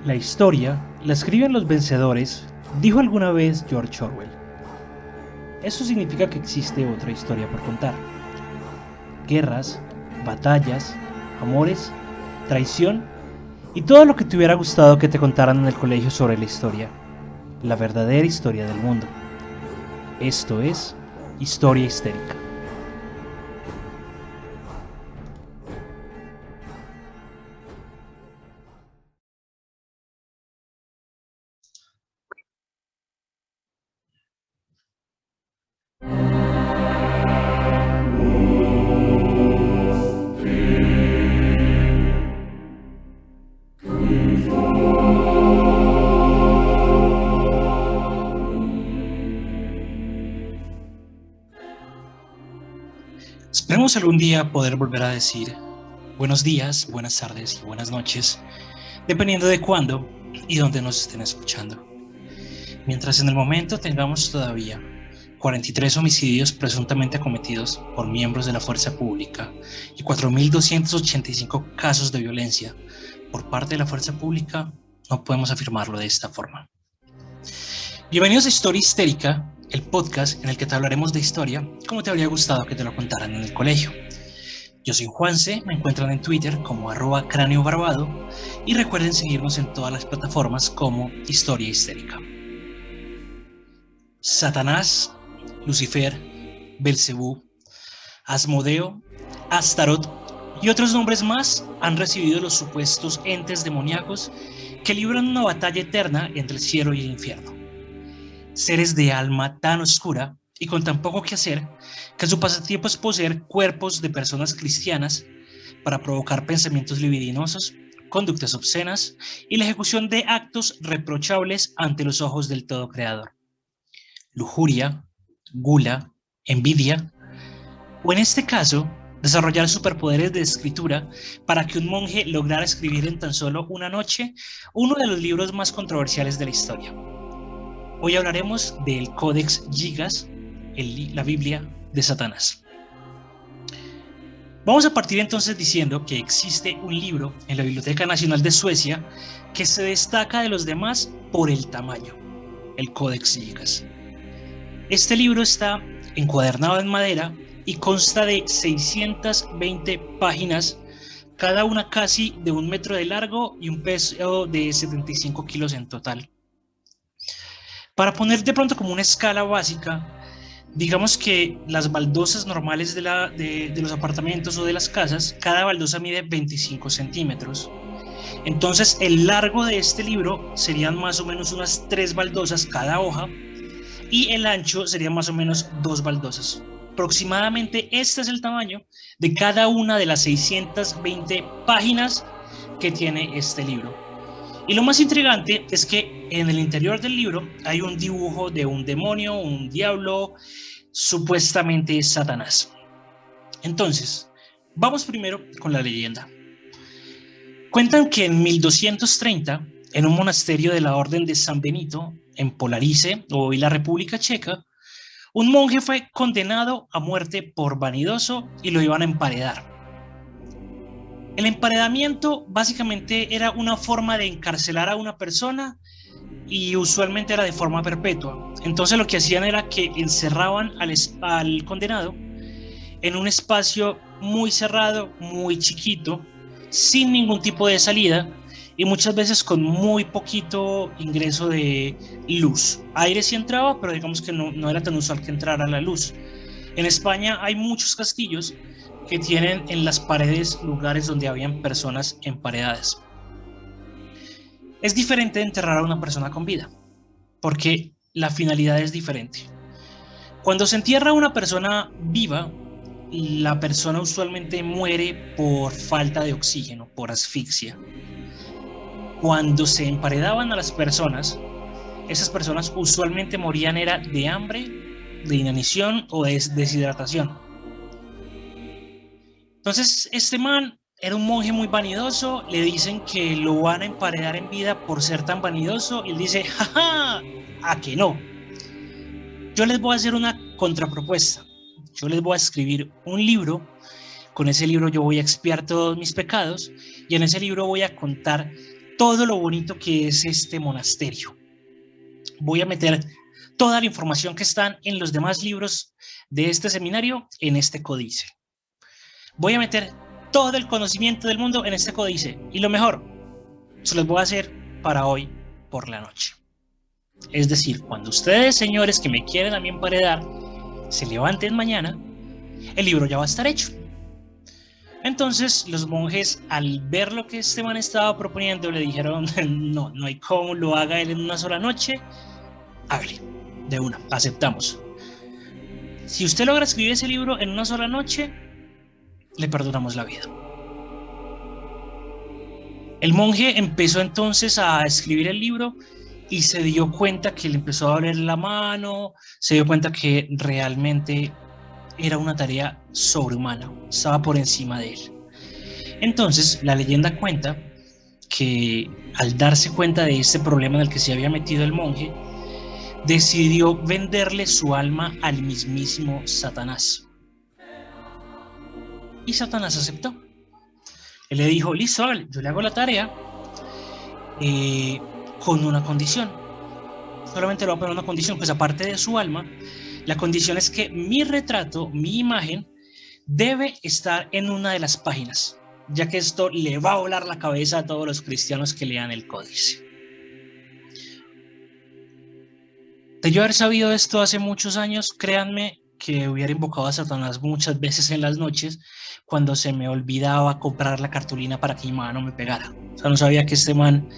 La historia la escriben los vencedores, dijo alguna vez George Orwell. Eso significa que existe otra historia por contar. Guerras, batallas, amores, traición y todo lo que te hubiera gustado que te contaran en el colegio sobre la historia. La verdadera historia del mundo. Esto es Historia Histérica. Esperemos algún día poder volver a decir buenos días, buenas tardes y buenas noches, dependiendo de cuándo y dónde nos estén escuchando. Mientras en el momento tengamos todavía 43 homicidios presuntamente cometidos por miembros de la fuerza pública y 4.285 casos de violencia por parte de la fuerza pública, no podemos afirmarlo de esta forma. Bienvenidos a Historia Histérica, el podcast en el que te hablaremos de historia como te habría gustado que te lo contaran en el colegio. Yo soy Juanse, me encuentran en Twitter como @cráneobarbado y recuerden seguirnos en todas las plataformas como Historia Histérica. Satanás, Lucifer, Belcebú, Asmodeo, Astaroth y otros nombres más han recibido los supuestos entes demoníacos que libran una batalla eterna entre el cielo y el infierno. Seres de alma tan oscura y con tan poco que hacer que su pasatiempo es poseer cuerpos de personas cristianas para provocar pensamientos libidinosos, conductas obscenas y la ejecución de actos reprochables ante los ojos del todo creador. Lujuria, gula, envidia, o en este caso, desarrollar superpoderes de escritura para que un monje lograra escribir en tan solo una noche uno de los libros más controversiales de la historia. Hoy hablaremos del Codex Gigas, la Biblia de Satanás. Vamos a partir entonces diciendo que existe un libro en la Biblioteca Nacional de Suecia que se destaca de los demás por el tamaño, el Codex Gigas. Este libro está encuadernado en madera y consta de 620 páginas, cada una casi de 1 metro de largo y un peso de 75 kilos en total. Para poner de pronto como una escala básica, digamos que las baldosas normales de los apartamentos o de las casas, cada baldosa mide 25 centímetros. Entonces el largo de este libro serían más o menos unas 3 baldosas cada hoja y el ancho sería más o menos 2 baldosas. Aproximadamente este es el tamaño de cada una de las 620 páginas que tiene este libro. Y lo más intrigante es que en el interior del libro hay un dibujo de un demonio, un diablo, supuestamente Satanás. Entonces, vamos primero con la leyenda. Cuentan que en 1230, en un monasterio de la Orden de San Benito, en Polarice, hoy la República Checa, un monje fue condenado a muerte por vanidoso y lo iban a emparedar. El emparedamiento básicamente era una forma de encarcelar a una persona y usualmente era de forma perpetua. Entonces lo que hacían era que encerraban al condenado en un espacio muy cerrado, muy chiquito, sin ningún tipo de salida y muchas veces con muy poquito ingreso de luz. Aire sí entraba, pero digamos que no era tan usual que entrara la luz. En España hay muchos castillos que tienen en las paredes lugares donde habían personas emparedadas. Es diferente de enterrar a una persona con vida, porque la finalidad es diferente. Cuando se entierra a una persona viva, la persona usualmente muere por falta de oxígeno, por asfixia. Cuando se emparedaban a las personas, esas personas usualmente morían era de hambre, de inanición o de deshidratación. Entonces, este man era un monje muy vanidoso, le dicen que lo van a emparedar en vida por ser tan vanidoso, y él dice, jaja, ¿a que no? Yo les voy a hacer una contrapropuesta, yo les voy a escribir un libro, con ese libro yo voy a expiar todos mis pecados, y en ese libro voy a contar todo lo bonito que es este monasterio. Voy a meter toda la información que están en los demás libros de este seminario en este códice. Voy a meter todo el conocimiento del mundo en este códice. Y lo mejor, se los voy a hacer para hoy por la noche. Es decir, cuando ustedes, señores, que me quieren a mí emparedar, se levanten mañana, el libro ya va a estar hecho. Entonces los monjes, al ver lo que este man estaba proponiendo, le dijeron, no hay cómo lo haga él en una sola noche. Hable, de una, aceptamos. Si usted logra escribir ese libro en una sola noche, le perdonamos la vida. El monje empezó entonces a escribir el libro y se dio cuenta que le empezó a doler la mano, se dio cuenta que realmente era una tarea sobrehumana, estaba por encima de él. Entonces, la leyenda cuenta que al darse cuenta de este problema en el que se había metido el monje, decidió venderle su alma al mismísimo Satanás. Y Satanás aceptó. Él le dijo, listo, yo le hago la tarea con una condición. Solamente le voy a poner una condición, pues aparte de su alma, la condición es que mi retrato, mi imagen, debe estar en una de las páginas, ya que esto le va a volar la cabeza a todos los cristianos que lean el códice. De yo haber sabido esto hace muchos años, créanme que hubiera invocado a Satanás muchas veces en las noches cuando se me olvidaba comprar la cartulina para que mi mamá no me pegara. O sea, no sabía que este man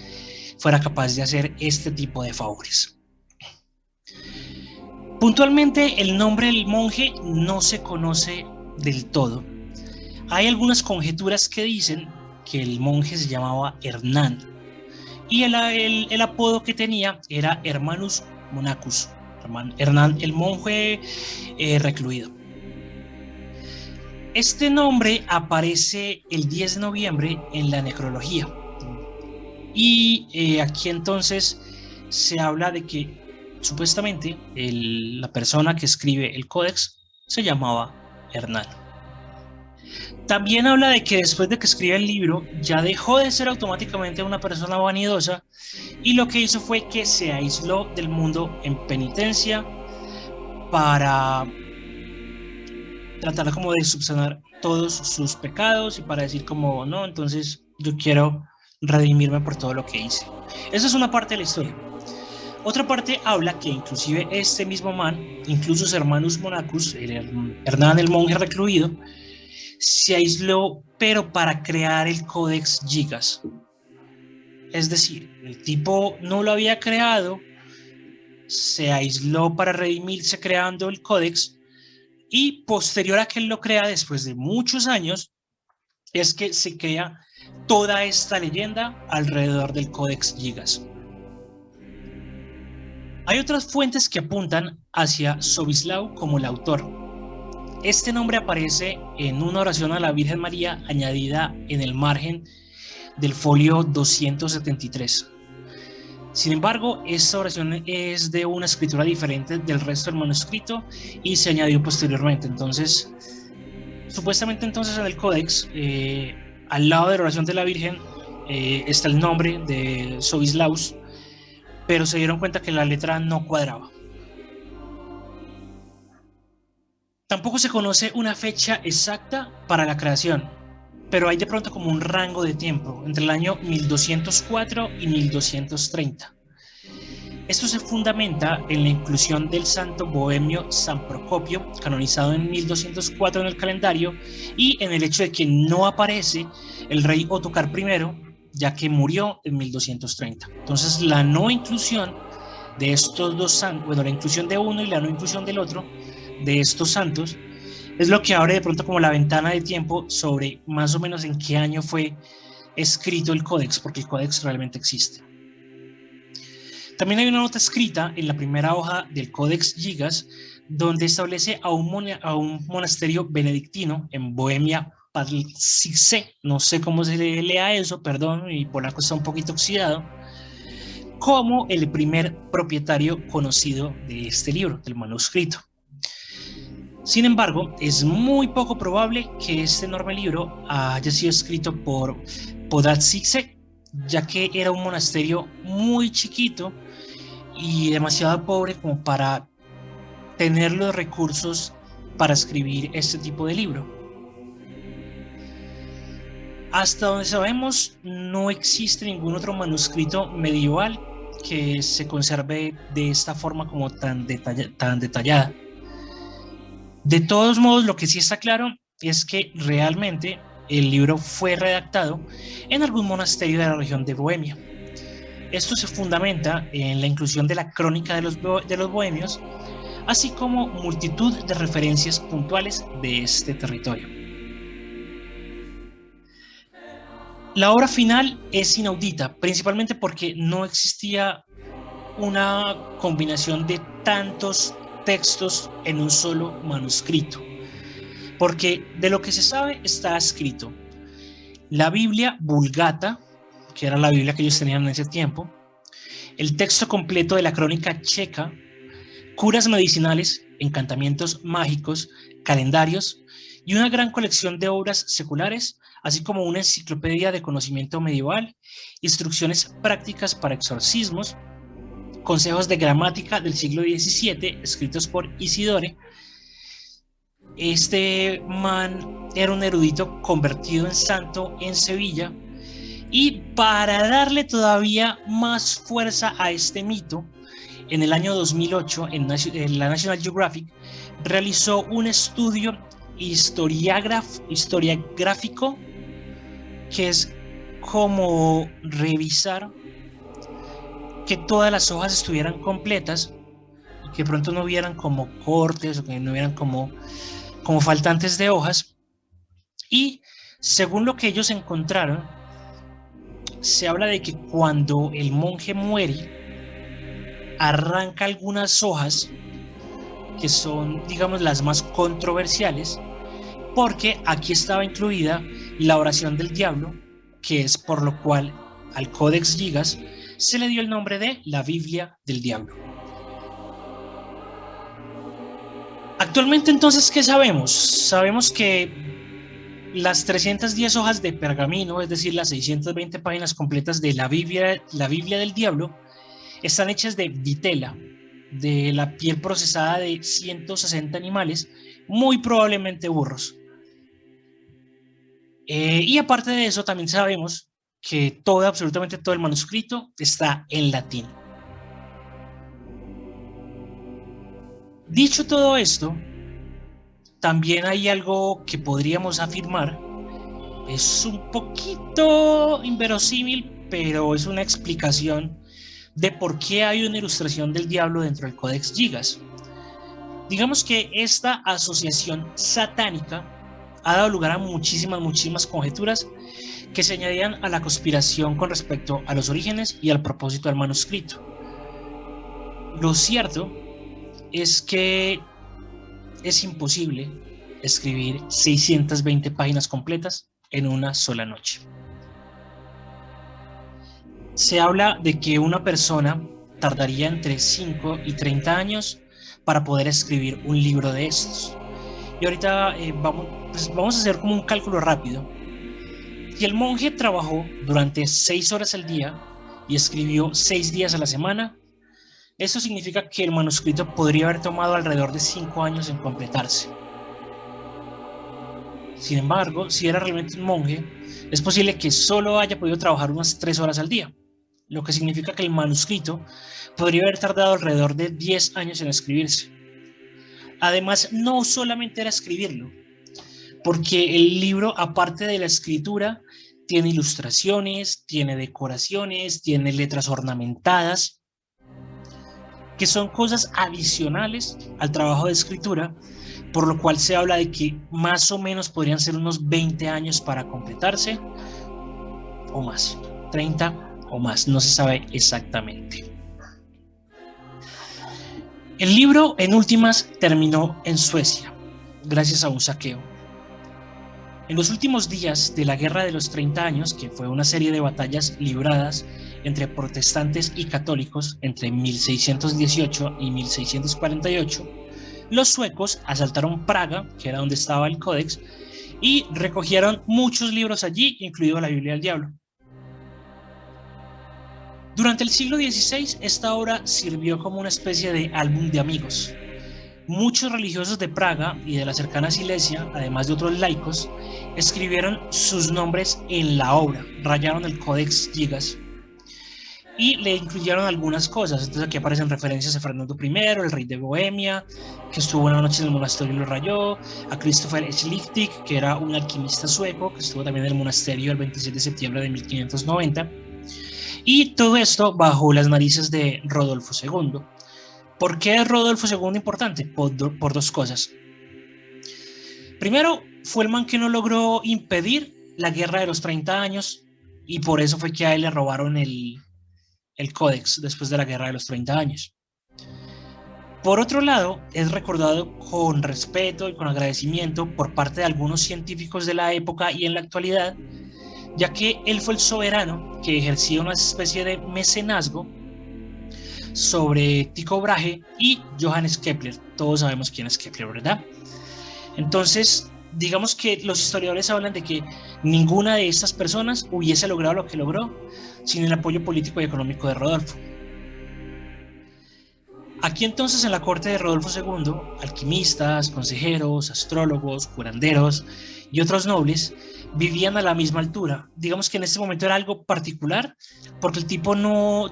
fuera capaz de hacer este tipo de favores. Puntualmente, el nombre del monje no se conoce del todo. Hay algunas conjeturas que dicen que el monje se llamaba Hernán y el apodo que tenía era Hermanus Monachus, Hernán el monje recluido. Este nombre aparece el 10 de noviembre en la necrología y aquí entonces se habla de que supuestamente la persona que escribe el códex se llamaba Hernán. También habla de que después de que escribe el libro ya dejó de ser automáticamente una persona vanidosa y lo que hizo fue que se aisló del mundo en penitencia para tratar como de subsanar todos sus pecados y para decir como no, entonces yo quiero redimirme por todo lo que hice. Esa es una parte de la historia. Otra parte habla que inclusive este mismo man, incluso sus hermanos Monachus, Hernán el monje recluido, se aisló pero para crear el Codex Gigas. Es decir, el tipo no lo había creado, se aisló para redimirse creando el Codex y posterior a que él lo crea después de muchos años es que se crea toda esta leyenda alrededor del Codex Gigas. Hay otras fuentes que apuntan hacia Sobislaw como el autor. Este nombre aparece en una oración a la Virgen María añadida en el margen del folio 273. Sin embargo, esta oración es de una escritura diferente del resto del manuscrito y se añadió posteriormente. Entonces, supuestamente entonces en el Códex, al lado de la oración de la Virgen, está el nombre de Sobislaus, pero se dieron cuenta que la letra no cuadraba. Tampoco se conoce una fecha exacta para la creación, pero hay de pronto como un rango de tiempo entre el año 1204 y 1230. Esto se fundamenta en la inclusión del santo bohemio San Procopio, canonizado en 1204 en el calendario, y en el hecho de que no aparece el rey Ottokar I, ya que murió en 1230. Entonces la no inclusión de estos dos santos, bueno, la inclusión de uno y la no inclusión del otro, de estos santos, es lo que abre de pronto como la ventana de tiempo sobre más o menos en qué año fue escrito el códex, porque el códex realmente existe. También hay una nota escrita en la primera hoja del Codex Gigas, donde establece a un monasterio benedictino en Bohemia Padlicice, no sé cómo se lea eso, perdón, mi polaco está un poquito oxidado, como el primer propietario conocido de este libro, del manuscrito. Sin embargo, es muy poco probable que este enorme libro haya sido escrito por Podlasice, ya que era un monasterio muy chiquito y demasiado pobre como para tener los recursos para escribir este tipo de libro. Hasta donde sabemos, no existe ningún otro manuscrito medieval que se conserve de esta forma como tan detallada. De todos modos, lo que sí está claro es que realmente el libro fue redactado en algún monasterio de la región de Bohemia. Esto se fundamenta en la inclusión de la crónica de los bohemios, así como multitud de referencias puntuales de este territorio. La obra final es inaudita, principalmente porque no existía una combinación de tantos textos en un solo manuscrito. Porque de lo que se sabe está escrito la Biblia Vulgata, que era la Biblia que ellos tenían en ese tiempo, el texto completo de la crónica checa, curas medicinales, encantamientos mágicos, calendarios y una gran colección de obras seculares, así como una enciclopedia de conocimiento medieval, instrucciones prácticas para exorcismos, consejos de gramática del siglo XVII escritos por Isidore. Este man era un erudito convertido en santo en Sevilla, y para darle todavía más fuerza a este mito, en el año 2008 en la National Geographic realizó un estudio historiográfico, que es como revisar que todas las hojas estuvieran completas y que pronto no hubieran como cortes o que no hubieran como faltantes de hojas. Y según lo que ellos encontraron, se habla de que cuando el monje muere, arranca algunas hojas que son, digamos, las más controversiales, porque aquí estaba incluida la oración del diablo, que es por lo cual al Codex Gigas se le dio el nombre de la Biblia del Diablo. Actualmente, entonces, ¿qué sabemos? Sabemos que las 310 hojas de pergamino, es decir, las 620 páginas completas de la Biblia del Diablo, están hechas de vitela, de la piel procesada de 160 animales, muy probablemente burros. Y aparte de eso, también sabemos que absolutamente todo el manuscrito está en latín. Dicho todo esto, también hay algo que podríamos afirmar, es un poquito inverosímil, pero es una explicación de por qué hay una ilustración del diablo dentro del Codex Gigas. Digamos que esta asociación satánica ha dado lugar a muchísimas conjeturas que se añadían a la conspiración con respecto a los orígenes y al propósito del manuscrito. Lo cierto es que es imposible escribir 620 páginas completas en una sola noche. Se habla de que una persona tardaría entre 5 y 30 años para poder escribir un libro de estos. Y ahorita vamos a hacer como un cálculo rápido. Si el monje trabajó durante 6 horas al día y escribió 6 días a la semana, eso significa que el manuscrito podría haber tomado alrededor de 5 años en completarse. Sin embargo, si era realmente un monje, es posible que solo haya podido trabajar unas 3 horas al día, lo que significa que el manuscrito podría haber tardado alrededor de 10 años en escribirse. Además, no solamente era escribirlo, porque el libro, aparte de la escritura, tiene ilustraciones, tiene decoraciones, tiene letras ornamentadas, que son cosas adicionales al trabajo de escritura, por lo cual se habla de que más o menos podrían ser unos 20 años para completarse, o más, 30 o más, no se sabe exactamente. El libro, en últimas, terminó en Suecia, gracias a un saqueo. En los últimos días de la Guerra de los 30 años, que fue una serie de batallas libradas entre protestantes y católicos entre 1618 y 1648, los suecos asaltaron Praga, que era donde estaba el Códex, y recogieron muchos libros allí, incluido la Biblia del Diablo. Durante el siglo XVI, esta obra sirvió como una especie de álbum de amigos. Muchos religiosos de Praga y de la cercana Silesia, además de otros laicos, escribieron sus nombres en la obra, rayaron el Codex Gigas y le incluyeron algunas cosas. Entonces aquí aparecen referencias a Fernando I, el rey de Bohemia, que estuvo una noche en el monasterio y lo rayó, a Christopher Schlichting, que era un alquimista sueco, que estuvo también en el monasterio el 27 de septiembre de 1590, y todo esto bajo las narices de Rodolfo II. ¿Por qué es Rodolfo II importante? Por dos cosas. Primero, fue el man que no logró impedir la guerra de los 30 años y por eso fue que a él le robaron el códex después de la guerra de los 30 años. Por otro lado, es recordado con respeto y con agradecimiento por parte de algunos científicos de la época y en la actualidad, ya que él fue el soberano que ejercía una especie de mecenazgo sobre Tycho Brahe y Johannes Kepler. Todos sabemos quién es Kepler, ¿verdad? Entonces, digamos que los historiadores hablan de que ninguna de estas personas hubiese logrado lo que logró sin el apoyo político y económico de Rodolfo. Aquí entonces en la corte de Rodolfo II, alquimistas, consejeros, astrólogos, curanderos y otros nobles vivían a la misma altura. Digamos que en este momento era algo particular porque el tipo no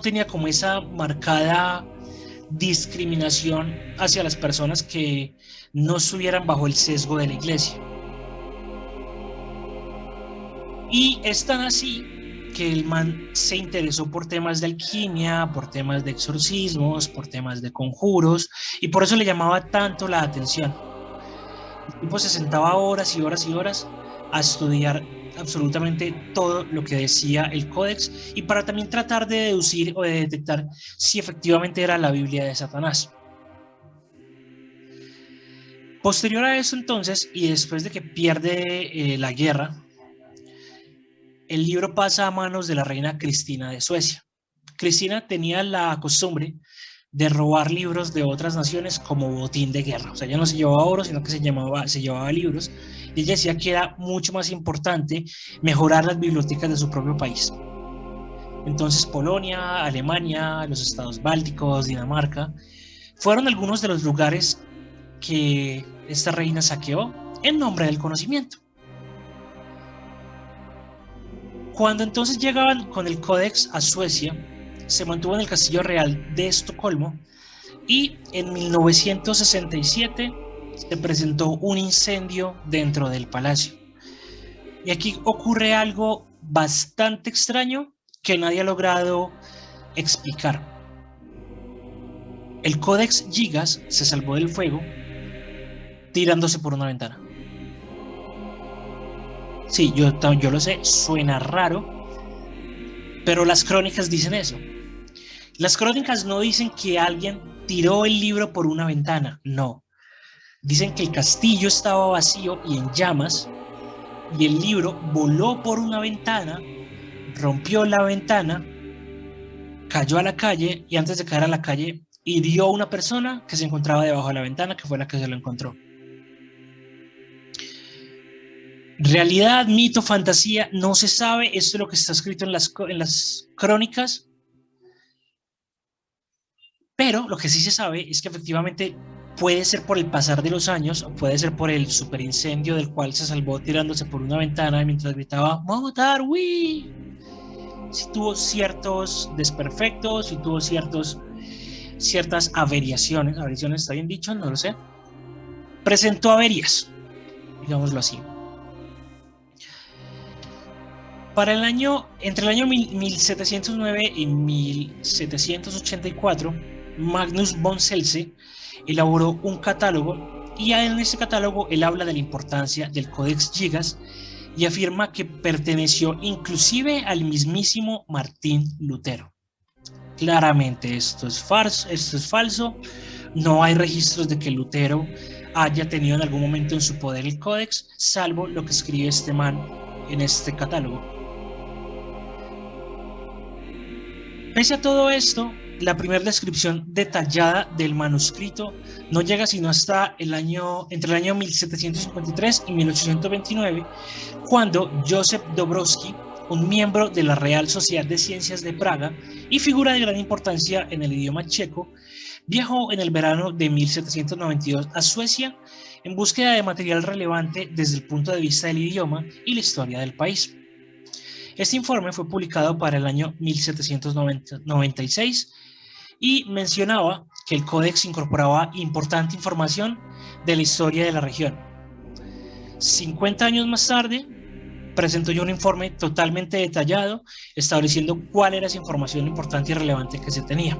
tenía como esa marcada discriminación hacia las personas que no estuvieran bajo el sesgo de la iglesia. Y es tan así que el man se interesó por temas de alquimia, por temas de exorcismos, por temas de conjuros, y por eso le llamaba tanto la atención. El tipo se sentaba horas y horas y horas a estudiar absolutamente todo lo que decía el códex y para también tratar de deducir o de detectar si efectivamente era la Biblia de Satanás. Posterior a eso entonces, y después de que pierde la guerra, el libro pasa a manos de la reina Cristina de Suecia. Cristina tenía la costumbre de robar libros de otras naciones como botín de guerra. O sea, ella no se llevaba oro, sino que se llevaba libros. Y ella decía que era mucho más importante mejorar las bibliotecas de su propio país. Entonces, Polonia, Alemania, los estados bálticos, Dinamarca, fueron algunos de los lugares que esta reina saqueó en nombre del conocimiento. Cuando entonces llegaban con el códex a Suecia, se mantuvo en el Castillo Real de Estocolmo y en 1967 se presentó un incendio dentro del palacio. Y aquí ocurre algo bastante extraño que nadie ha logrado explicar. El Codex Gigas se salvó del fuego tirándose por una ventana. Sí, yo lo sé, suena raro, pero las crónicas dicen eso. Las crónicas no dicen que alguien tiró el libro por una ventana, no. Dicen que el castillo estaba vacío y en llamas, y el libro voló por una ventana, rompió la ventana, cayó a la calle, y antes de caer a la calle, hirió a una persona que se encontraba debajo de la ventana, que fue la que se lo encontró. Realidad, mito, fantasía, no se sabe. Esto es lo que está escrito en las crónicas. Pero lo que sí se sabe es que efectivamente puede ser por el pasar de los años, o puede ser por el superincendio del cual se salvó tirándose por una ventana mientras gritaba ¡vamos a matar, uy! Sí tuvo ciertos desperfectos, sí tuvo ciertas averiaciones. ¿Averiaciones está bien dicho? No lo sé. Presentó averías, digámoslo así. Entre el año 1709 y 1784, Magnus von Celce elaboró un catálogo y en ese catálogo él habla de la importancia del Codex Gigas y afirma que perteneció inclusive al mismísimo Martín Lutero. Claramente esto es falso, no hay registros de que Lutero haya tenido en algún momento en su poder el Codex, salvo lo que escribe este man en este catálogo. Pese a todo esto, la primera descripción detallada del manuscrito no llega sino hasta entre el año 1753 y 1829, cuando Joseph Dobrowski un miembro de la Real Sociedad de Ciencias de Praga y figura de gran importancia en el idioma checo, viajó en el verano de 1792 a Suecia en búsqueda de material relevante desde el punto de vista del idioma y la historia del país. Este informe fue publicado para el año 1796 y mencionaba que el códex incorporaba importante información de la historia de la región. 50 años más tarde, presentó yo un informe totalmente detallado estableciendo cuál era esa información importante y relevante que se tenía.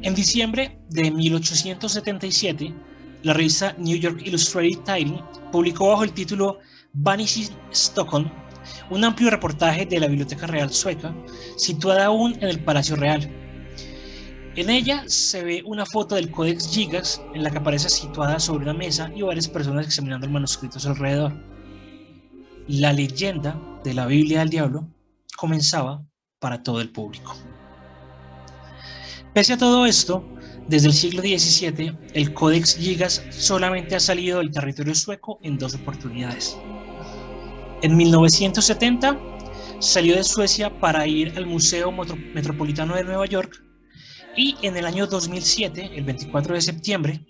En diciembre de 1877, la revista New York Illustrated Tidings publicó bajo el título Vanishing Stockholm un amplio reportaje de la Biblioteca Real Sueca, situada aún en el Palacio Real. En ella se ve una foto del Codex Gigas en la que aparece situada sobre una mesa y varias personas examinando el manuscrito a su alrededor. La leyenda de la Biblia del Diablo comenzaba para todo el público. Pese a todo esto, desde el siglo XVII, el Codex Gigas solamente ha salido del territorio sueco en 2 oportunidades. En 1970 salió de Suecia para ir al Museo Metropolitano de Nueva York y en el año 2007, el 24 de septiembre,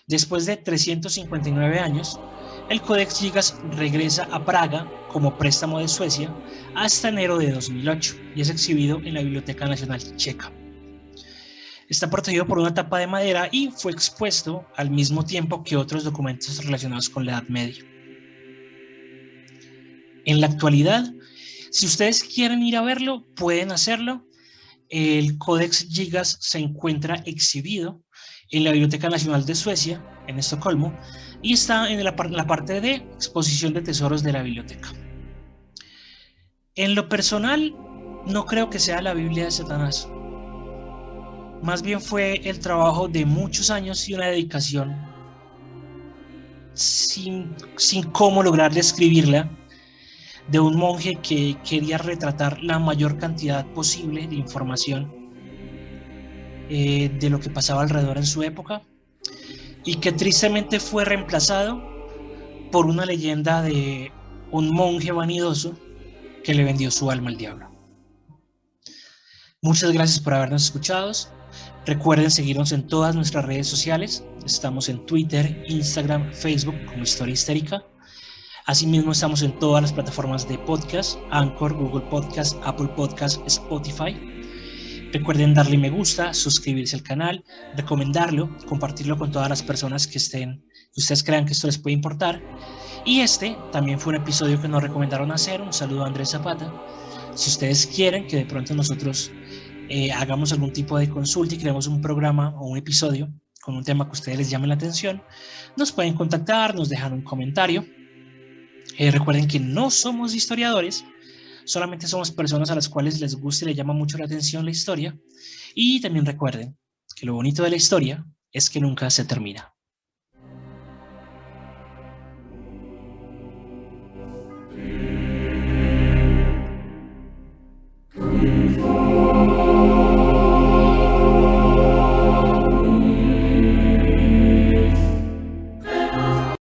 después de 359 años, el Codex Gigas regresa a Praga como préstamo de Suecia hasta enero de 2008 y es exhibido en la Biblioteca Nacional Checa. Está protegido por una tapa de madera y fue expuesto al mismo tiempo que otros documentos relacionados con la Edad Media. En la actualidad, si ustedes quieren ir a verlo, pueden hacerlo. El Codex Gigas se encuentra exhibido en la Biblioteca Nacional de Suecia, en Estocolmo, y está en la parte de exposición de tesoros de la biblioteca. En lo personal, no creo que sea la Biblia de Satanás. Más bien fue el trabajo de muchos años y una dedicación sin cómo lograr describirla, de un monje que quería retratar la mayor cantidad posible de información de lo que pasaba alrededor en su época y que tristemente fue reemplazado por una leyenda de un monje vanidoso que le vendió su alma al diablo. Muchas gracias por habernos escuchado. Recuerden seguirnos en todas nuestras redes sociales. Estamos en Twitter, Instagram, Facebook como Historia Histérica. Asimismo estamos en todas las plataformas de podcast, Anchor, Google Podcast, Apple Podcast, Spotify. Recuerden darle me gusta, suscribirse al canal, recomendarlo, compartirlo con todas las personas que ustedes crean que esto les puede importar. Y este también fue un episodio que nos recomendaron hacer. Un saludo a Andrés Zapata. Si ustedes quieren que de pronto nosotros hagamos algún tipo de consulta y creemos un programa o un episodio con un tema que a ustedes les llame la atención, nos pueden contactar, nos dejan un comentario. Recuerden que no somos historiadores, solamente somos personas a las cuales les gusta y les llama mucho la atención la historia. Y también recuerden que lo bonito de la historia es que nunca se termina.